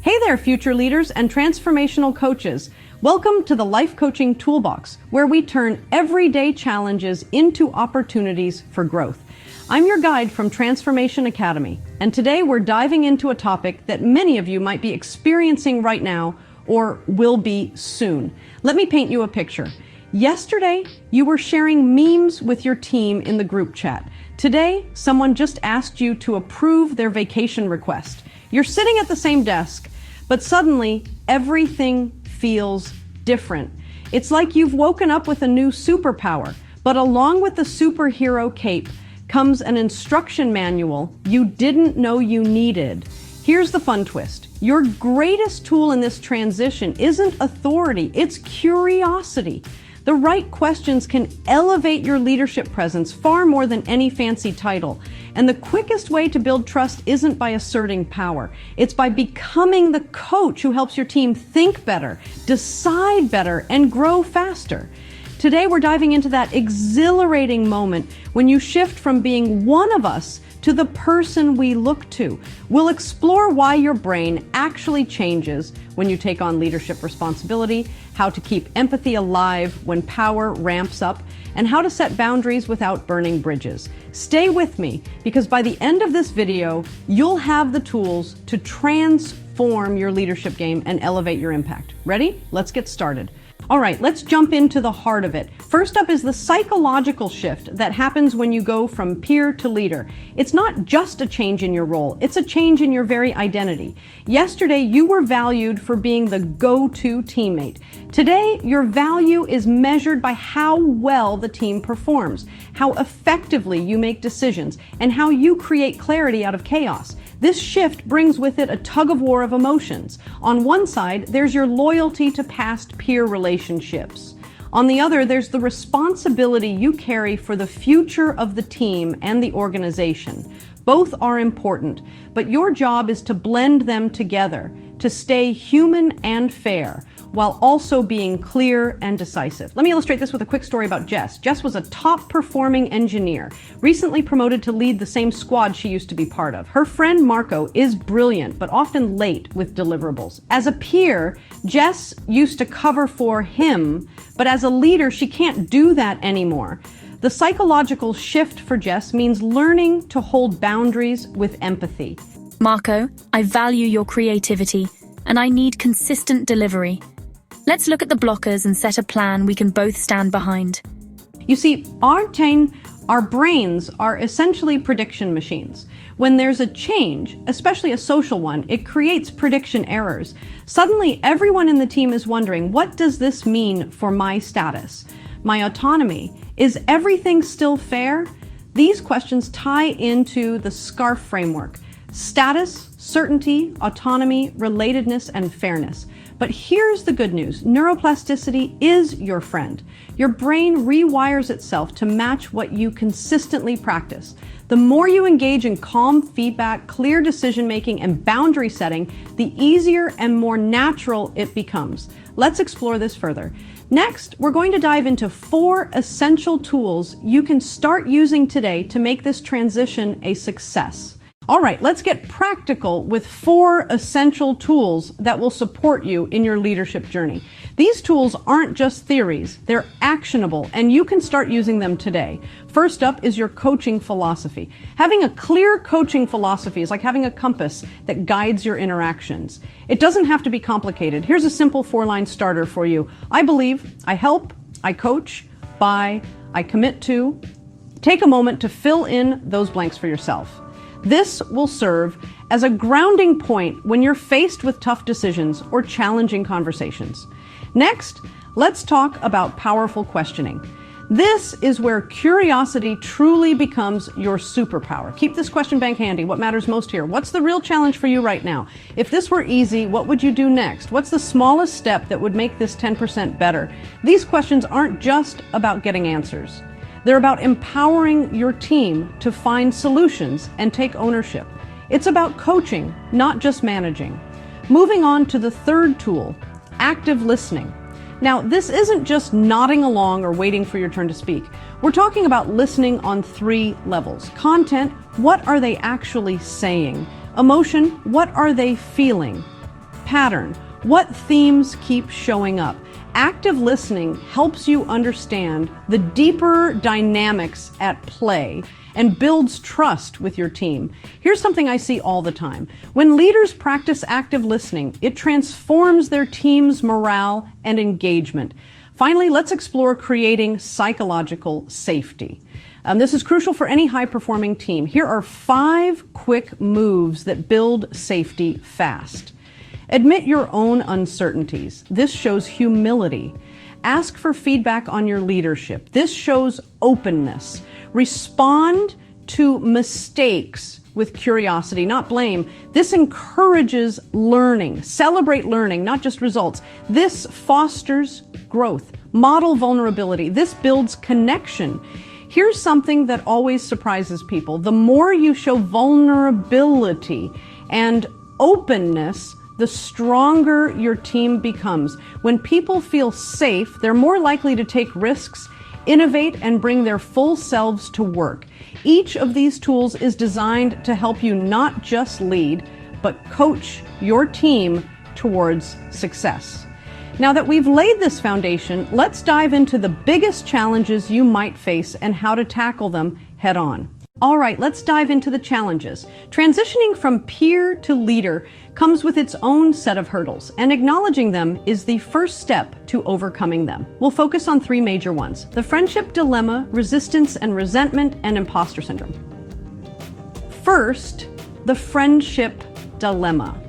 Hey there, future leaders and transformational coaches. Welcome to the Life Coaching Toolbox, where we turn everyday challenges into opportunities for growth. I'm your guide from Transformation Academy, and today we're diving into a topic that many of you might be experiencing right now or will be soon. Let me paint you a picture. Yesterday, you were sharing memes with your team in the group chat. Today, someone just asked you to approve their vacation request. You're sitting at the same desk, but suddenly everything feels different. It's like you've woken up with a new superpower, but along with the superhero cape comes an instruction manual you didn't know you needed. Here's the fun twist. Your greatest tool in this transition isn't authority, it's curiosity. The right questions can elevate your leadership presence far more than any fancy title. And the quickest way to build trust isn't by asserting power. It's by becoming the coach who helps your team think better, decide better, and grow faster. Today, we're diving into that exhilarating moment when you shift from being one of us to the person we look to. We'll explore why your brain actually changes when you take on leadership responsibility, how to keep empathy alive when power ramps up, and how to set boundaries without burning bridges. Stay with me, because by the end of this video, you'll have the tools to transform your leadership game and elevate your impact. Ready? Let's get started. All right, let's jump into the heart of it. First up is the psychological shift that happens when you go from peer to leader. It's not just a change in your role, it's a change in your very identity. Yesterday, you were valued for being the go-to teammate. Today, your value is measured by how well the team performs, how effectively you make decisions, and how you create clarity out of chaos. This shift brings with it a tug-of-war of emotions. On one side, there's your loyalty to past peer relationships. On the other, there's the responsibility you carry for the future of the team and the organization. Both are important, but your job is to blend them together, to stay human and fair, while also being clear and decisive. Let me illustrate this with a quick story about Jess. Jess was a top-performing engineer, recently promoted to lead the same squad she used to be part of. Her friend Marco is brilliant, but often late with deliverables. As a peer, Jess used to cover for him, but as a leader, she can't do that anymore. The psychological shift for Jess means learning to hold boundaries with empathy. Marco, I value your creativity, and I need consistent delivery. Let's look at the blockers and set a plan we can both stand behind. You see, our brains are essentially prediction machines. When there's a change, especially a social one, it creates prediction errors. Suddenly, everyone in the team is wondering, what does this mean for my status? My autonomy? Is everything still fair? These questions tie into the SCARF framework: status, certainty, autonomy, relatedness, and fairness. But here's the good news. Neuroplasticity is your friend. Your brain rewires itself to match what you consistently practice. The more you engage in calm feedback, clear decision-making, and boundary setting, the easier and more natural it becomes. Let's explore this further. Next, we're going to dive into 4 essential tools you can start using today to make this transition a success. All right, let's get practical with 4 essential tools that will support you in your leadership journey. These tools aren't just theories, they're actionable, and you can start using them today. First up is your coaching philosophy. Having a clear coaching philosophy is like having a compass that guides your interactions. It doesn't have to be complicated. Here's a simple 4-line starter for you. I believe, I help, I coach, by, I commit to. Take a moment to fill in those blanks for yourself. This will serve as a grounding point when you're faced with tough decisions or challenging conversations. Next, let's talk about powerful questioning. This is where curiosity truly becomes your superpower. Keep this question bank handy. What matters most here? What's the real challenge for you right now? If this were easy, what would you do next? What's the smallest step that would make this 10% better? These questions aren't just about getting answers. They're about empowering your team to find solutions and take ownership. It's about coaching, not just managing. Moving on to the 3rd tool, active listening. Now, this isn't just nodding along or waiting for your turn to speak. We're talking about listening on 3 levels. Content, what are they actually saying? Emotion, what are they feeling? Pattern. What themes keep showing up? Active listening helps you understand the deeper dynamics at play and builds trust with your team. Here's something I see all the time. When leaders practice active listening, it transforms their team's morale and engagement. Finally, let's explore creating psychological safety. This is crucial for any high-performing team. Here are 5 quick moves that build safety fast. Admit your own uncertainties. This shows humility. Ask for feedback on your leadership. This shows openness. Respond to mistakes with curiosity, not blame. This encourages learning. Celebrate learning, not just results. This fosters growth. Model vulnerability. This builds connection. Here's something that always surprises people. The more you show vulnerability and openness, the stronger your team becomes. When people feel safe, they're more likely to take risks, innovate, and bring their full selves to work. Each of these tools is designed to help you not just lead, but coach your team towards success. Now that we've laid this foundation, let's dive into the biggest challenges you might face and how to tackle them head on. All right, let's dive into the challenges. Transitioning from peer to leader comes with its own set of hurdles, and acknowledging them is the first step to overcoming them. We'll focus on 3 major ones: the friendship dilemma, resistance and resentment, and imposter syndrome. First, the friendship dilemma.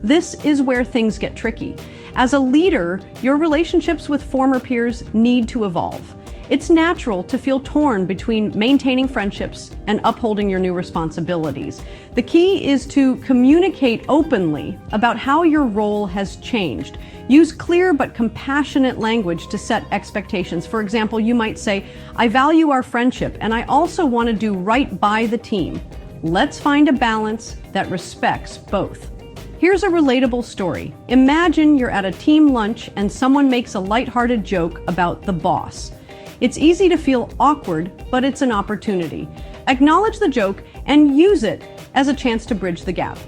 This is where things get tricky. As a leader, your relationships with former peers need to evolve. It's natural to feel torn between maintaining friendships and upholding your new responsibilities. The key is to communicate openly about how your role has changed. Use clear but compassionate language to set expectations. For example, you might say, "I value our friendship and I also want to do right by the team. Let's find a balance that respects both." Here's a relatable story. Imagine you're at a team lunch and someone makes a lighthearted joke about the boss. It's easy to feel awkward, but it's an opportunity. Acknowledge the joke and use it as a chance to bridge the gap.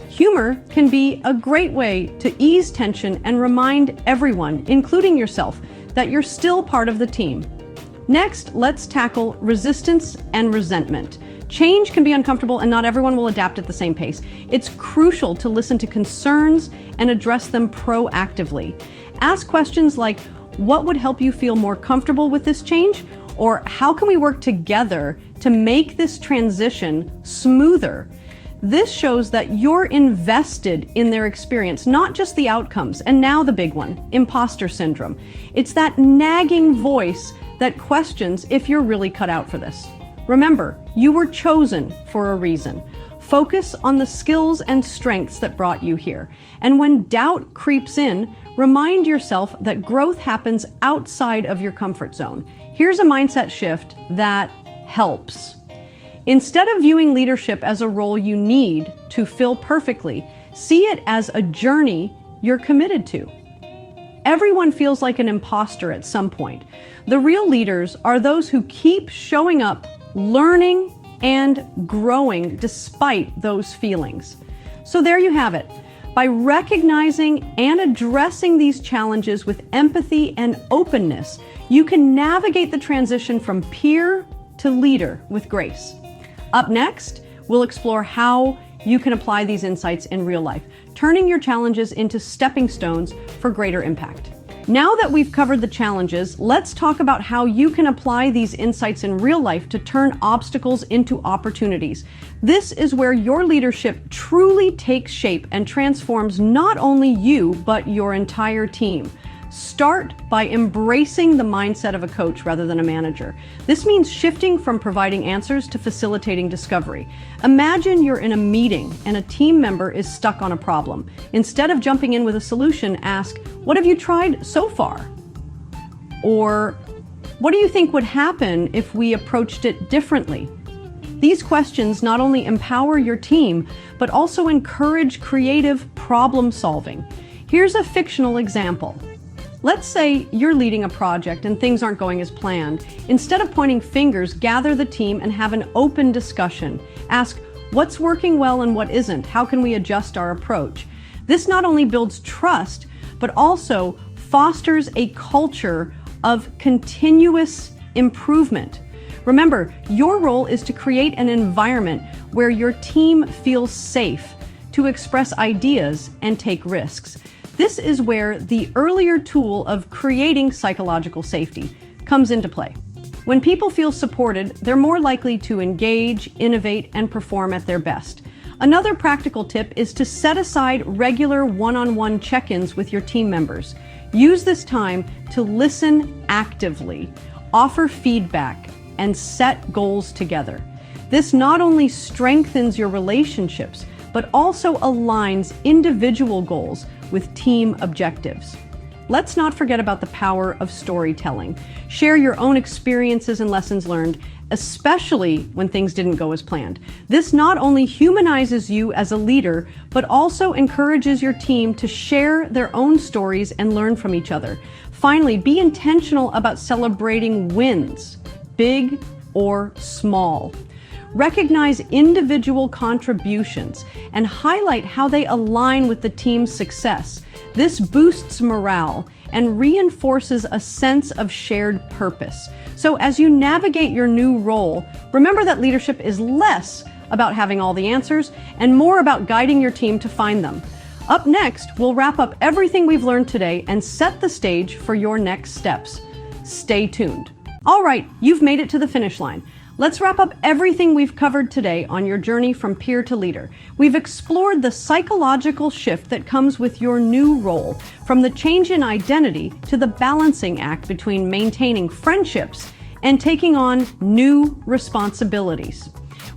Humor can be a great way to ease tension and remind everyone, including yourself, that you're still part of the team. Next, let's tackle resistance and resentment. Change can be uncomfortable and not everyone will adapt at the same pace. It's crucial to listen to concerns and address them proactively. Ask questions like, what would help you feel more comfortable with this change? Or how can we work together to make this transition smoother? This shows that you're invested in their experience, not just the outcomes. And now the big one, imposter syndrome. It's that nagging voice that questions if you're really cut out for this. Remember, you were chosen for a reason. Focus on the skills and strengths that brought you here. And when doubt creeps in, remind yourself that growth happens outside of your comfort zone. Here's a mindset shift that helps. Instead of viewing leadership as a role you need to fill perfectly, see it as a journey you're committed to. Everyone feels like an imposter at some point. The real leaders are those who keep showing up, learning, and growing despite those feelings. So there you have it. By recognizing and addressing these challenges with empathy and openness, you can navigate the transition from peer to leader with grace. Up next, we'll explore how you can apply these insights in real life, turning your challenges into stepping stones for greater impact. Now that we've covered the challenges, let's talk about how you can apply these insights in real life to turn obstacles into opportunities. This is where your leadership truly takes shape and transforms not only you, but your entire team. Start by embracing the mindset of a coach rather than a manager. This means shifting from providing answers to facilitating discovery. Imagine you're in a meeting and a team member is stuck on a problem. Instead of jumping in with a solution, ask, "What have you tried so far?" Or, "What do you think would happen if we approached it differently?" These questions not only empower your team, but also encourage creative problem solving. Here's a fictional example. Let's say you're leading a project and things aren't going as planned. Instead of pointing fingers, gather the team and have an open discussion. Ask, what's working well and what isn't? How can we adjust our approach? This not only builds trust, but also fosters a culture of continuous improvement. Remember, your role is to create an environment where your team feels safe to express ideas and take risks. This is where the earlier tool of creating psychological safety comes into play. When people feel supported, they're more likely to engage, innovate, and perform at their best. Another practical tip is to set aside regular one-on-one check-ins with your team members. Use this time to listen actively, offer feedback, and set goals together. This not only strengthens your relationships, but also aligns individual goals with team objectives. Let's not forget about the power of storytelling. Share your own experiences and lessons learned, especially when things didn't go as planned. This not only humanizes you as a leader, but also encourages your team to share their own stories and learn from each other. Finally, be intentional about celebrating wins, big or small. Recognize individual contributions and highlight how they align with the team's success. This boosts morale and reinforces a sense of shared purpose. So as you navigate your new role, remember that leadership is less about having all the answers and more about guiding your team to find them. Up next, we'll wrap up everything we've learned today and set the stage for your next steps. Stay tuned. All right, you've made it to the finish line. Let's wrap up everything we've covered today on your journey from peer to leader. We've explored the psychological shift that comes with your new role, from the change in identity to the balancing act between maintaining friendships and taking on new responsibilities.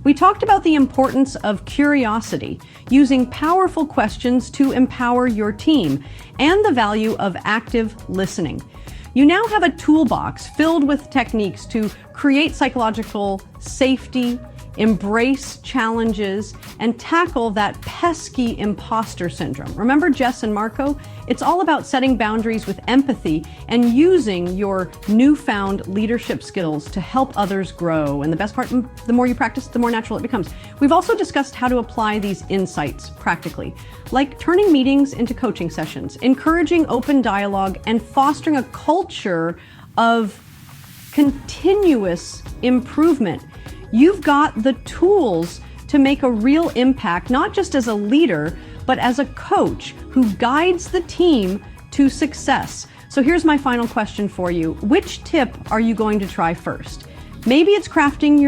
We talked about the importance of curiosity, using powerful questions to empower your team, and the value of active listening. You now have a toolbox filled with techniques to create psychological safety, embrace challenges, and tackle that pesky imposter syndrome. Remember Jess and Marco? It's all about setting boundaries with empathy and using your newfound leadership skills to help others grow. And the best part, the more you practice, the more natural it becomes. We've also discussed how to apply these insights practically, like turning meetings into coaching sessions, encouraging open dialogue, and fostering a culture of continuous improvement. You've got the tools to make a real impact, not just as a leader, but as a coach who guides the team to success. So here's my final question for you. Which tip are you going to try first? Maybe it's crafting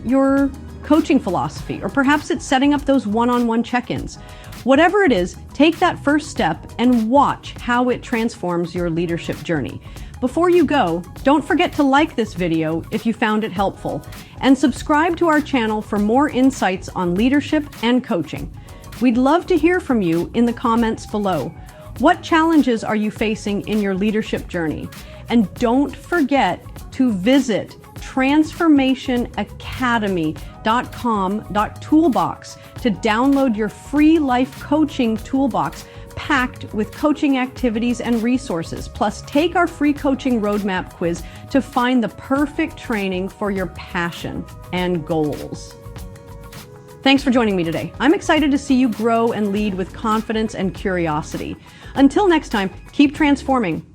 your coaching philosophy, or perhaps it's setting up those one-on-one check-ins. Whatever it is, take that first step and watch how it transforms your leadership journey. Before you go, don't forget to like this video if you found it helpful, and subscribe to our channel for more insights on leadership and coaching. We'd love to hear from you in the comments below. What challenges are you facing in your leadership journey? And don't forget to visit transformationacademy.com.toolbox to download your free life coaching toolbox packed with coaching activities and resources. Plus, take our free coaching roadmap quiz to find the perfect training for your passion and goals. Thanks for joining me today. I'm excited to see you grow and lead with confidence and curiosity. Until next time, keep transforming.